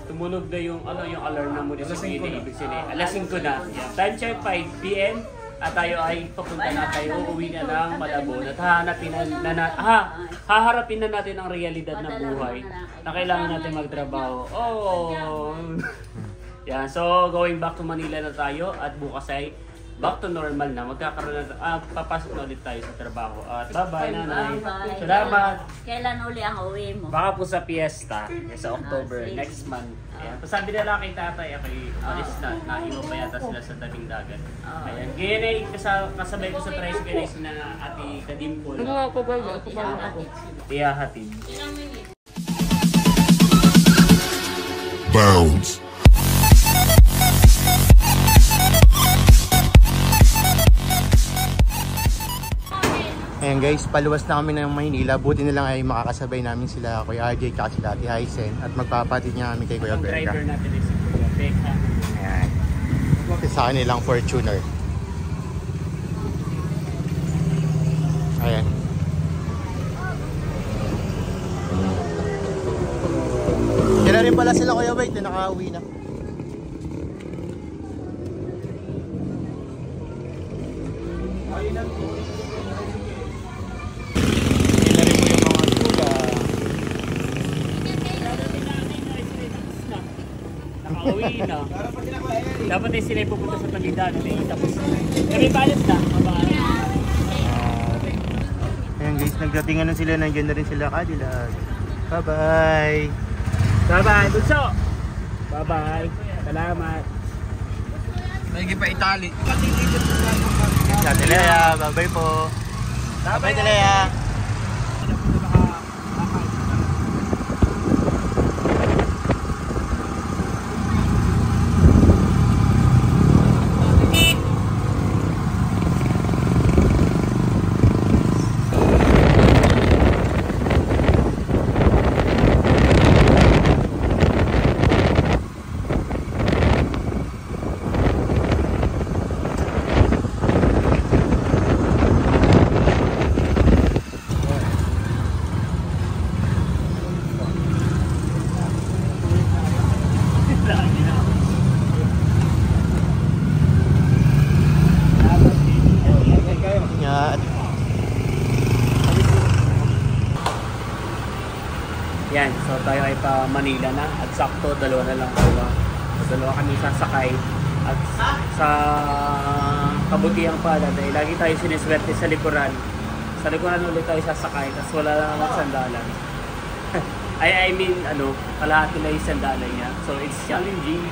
Tumunog na yung alarm ng munisipyo. Ibig sabihin, alas 5 na. Yan. Time check 5 PM at tayo ay papunta na tayo. Uuwi na ng Malabon at haharapin na natin ang realidad ng buhay na kailangan natin magtrabaho. Oh! Yan. So, going back to Manila na tayo at bukas ay back to normal na. Magkakaroon na, papasok na ulit tayo sa trabaho. At bye-bye, nanay. Salamat. Kailan uli ang uwi mo? Baka po sa fiesta, sa October, next month. Ayan. Sabi nila kay tatay, ako'y umalis na. Naiwan pa yata sila sa tabing dagat. Ayan. Ganyan ay kasabay ko sa tricycle ay sina Ate Kadimpol. Ano ako ba? Iyahatid. Bounce. Ayan guys, paluwas na kami ng Maynila. Buti na lang ay makakasabay namin sila Kuya RJ at sila Ate Hysen. At magpapatid niya kami kay Kuya Ang Berga. driver natin ay si Kuya Becca. Ayan. Kasi sa kanilang Fortuner. Ayan. Kaya rin pala sila Kuya Wait na nakauwi na. Nakauwi na. Dapat ay sila pupunta sa Tagigdan. Tapos kami balas na. Ayan guys, nagdatingan na sila. Nandiyan na rin sila Cadillac. Bye-bye. Bye-bye, Bunso! Bye-bye. Salamat. May pa Itali. Sa Telea, bye-bye po. Bye-bye Telea. Yan, so tayo ay pa Manila na at sakto dalawa na lang tayo. So, dalawa kami sasakay at sa kabutihang pala dahil lagi tayo siniswerte sa likuran. Sa likuran ulit tayo sasakay tapos wala lang ang sandalan. I mean, kalahati na yung sandalan niya. So it's challenging.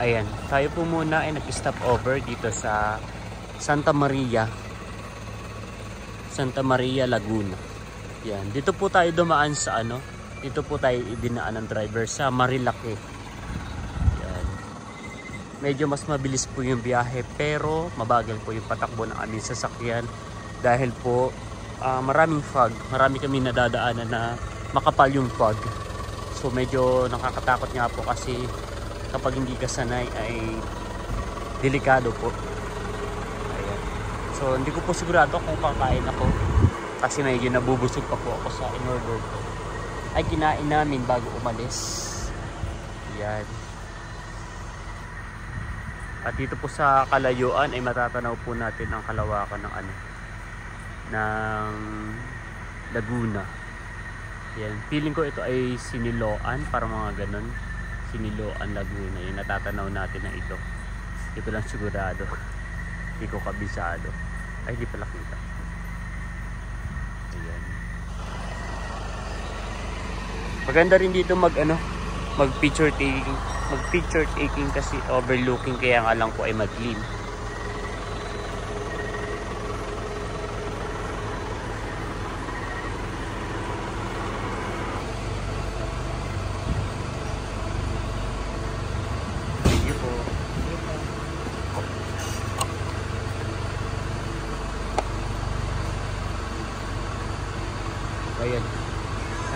Ayan, tayo po muna ay nag-stop over dito sa Santa Maria, Laguna. Yan, dito po tayo dumaan sa dito po tayo idinaan ng driver sa Marilake. Yan. Medyo mas mabilis po yung biyahe pero mabagal po yung patakbo ng aming sasakyan dahil po maraming fog, marami kami nadadaanan na makapal yung fog. So medyo nakakatakot nga po kasi kapag hindi ka sanay ay delikado po. Ayan. So hindi ko po sigurado kung kakain ako kasi medyo nabubusog pa po ako sa in-order ko. Ay kinain namin bago umalis. Ayan. At dito po sa kalayuan ay matatanaw po natin ang kalawakan ng ng Laguna. Ayan. Feeling ko ito ay Siniloan, para mga ganun. Siniloan, Laguna, yung natatanaw natin na ito. Ito lang sigurado. Hindi ko kabisado. Ay, hindi pala kita. Ayan. Maganda rin dito mag picture taking kasi overlooking, kaya nga lang po ay mag-clean.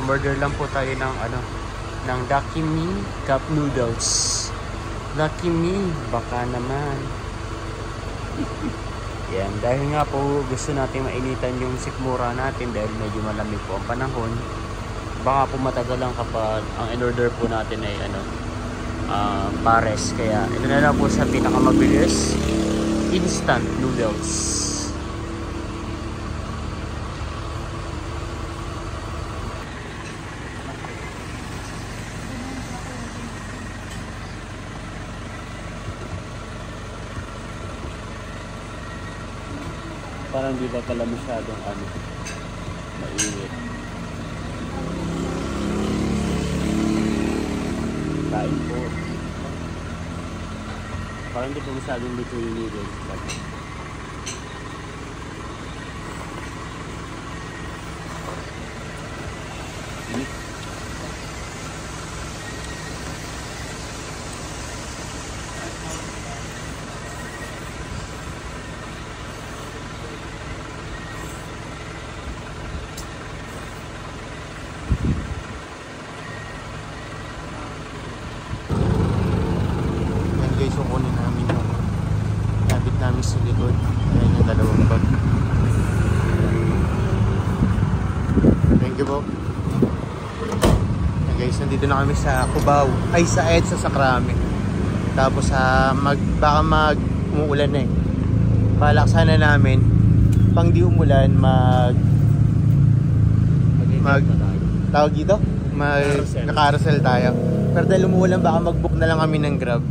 Umorder lang po tayo ng ano, ng Lucky Me Cup Noodles. Lucky Me, baka naman. Yan, dahil nga po gusto natin mainitan yung sikmura natin dahil medyo malamig po ang panahon. Baka po matagal lang kapag ang in-order po natin ay ano, pares. Kaya ito na lang po sa pinakamabilis, instant noodles. Parang di ba pala masyadong ano, mainit. Kain po. Parang di pa masyadong luto yung noodles. Guys, yung kunin namin yung nabit namin sa likod. Ayan yung dalawang bag. Thank you po. Ayan guys, nandito na kami sa Cubao. Ay, sa EDSA sa Krame. Tapos baka umuulan na eh. Balak sana namin pang di umulan tawag dito? Naka-carousel tayo. Pero dahil umuulan, baka mag-book na lang kami ng Grab.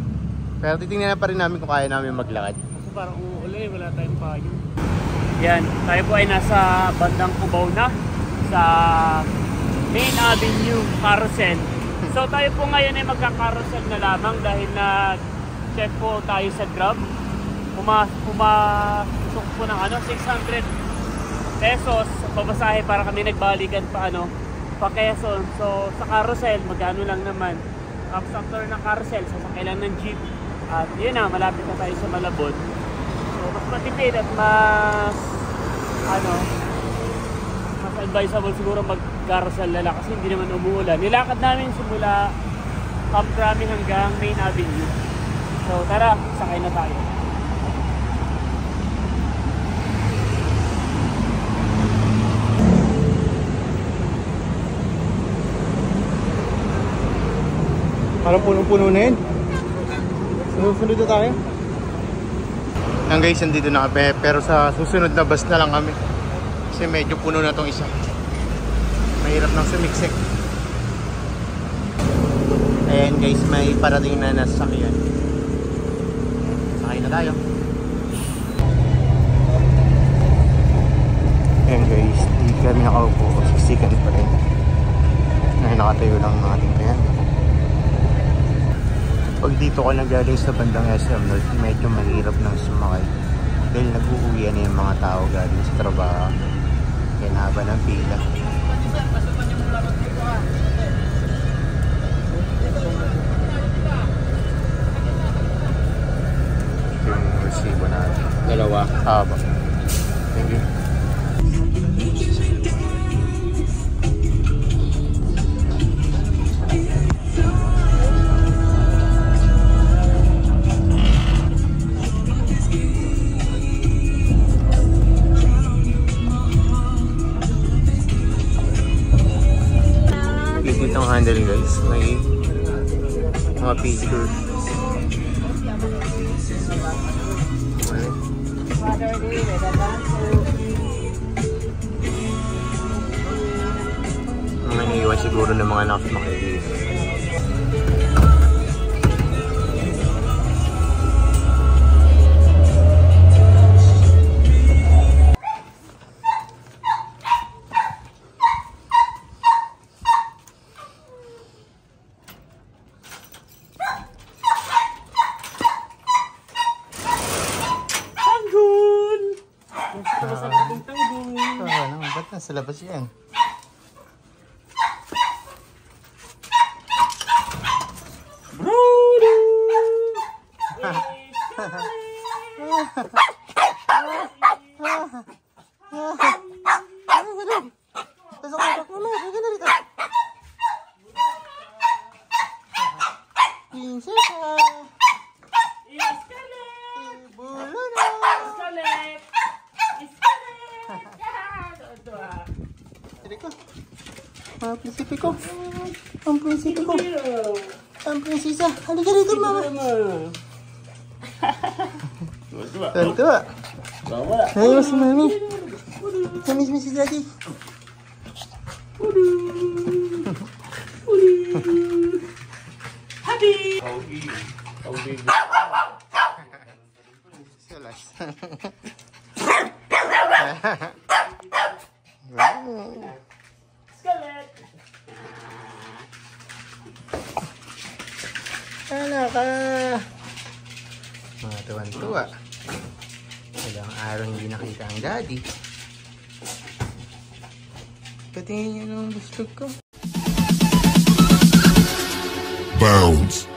Pero titingnan na pa rin namin kung kaya namin maglakad. Kasi parang uulan, wala tayong payo. Yan, tayo po ay nasa bandang Cubao na sa Main Avenue Carousel. So tayo po ngayon ay magka-carousel na lamang dahil na-check po tayo sa Grab. Pumasok po ng 600 pesos babasahe para kami nagbalikan pa Quezon. So sa carousel, magkano lang naman. Tapos after ng carousel, sasakay lang ng jeep. At yun na, malapit na tayo sa Malabon. So mas matipid at mas advisable siguro mag-carousel na lang kasi hindi naman umuulan. Nilakad namin simula Camp Crame hanggang Main Avenue. So tara, sakay na tayo. Parang punong-puno na yun. Sunod na tayo. Yan guys, nandito na kami. Pero sa susunod na bus na lang kami. Kasi medyo puno na tong isa. Mahirap nang sumiksik. Ayan guys, may parating na nasakyan. Sakay na tayo. Ayan guys, hindi kami nakaupo. Siksikan pa rin. Ngayon nakatayo lang ng ating kaya. Pag dito ka nagaling sa bandang SM North, medyo mahirap nang sumakay. Dahil nag-uuwi na yung mga tao galing sa trabaho. Kaya haba ng pila. Yung resibo natin. Dalawa. Haba. Thank you. Ang handle guys, may mga picture. Mga naiwan siguro ng mga nakakaibigan. Ba't nasa labas yan? Ang prinsipe ko. Ang prinsipe ko. Ang prinsesa. Halika dito, mama. Tuwa. Ayaw si mami. Namiss mo si daddy. Happy! Salas. Scarlett! Anak ka. Mga tuwan-tuwa. Ilang araw hindi nakita ang daddy. Patingin niyo ng gusto ko. Bounce.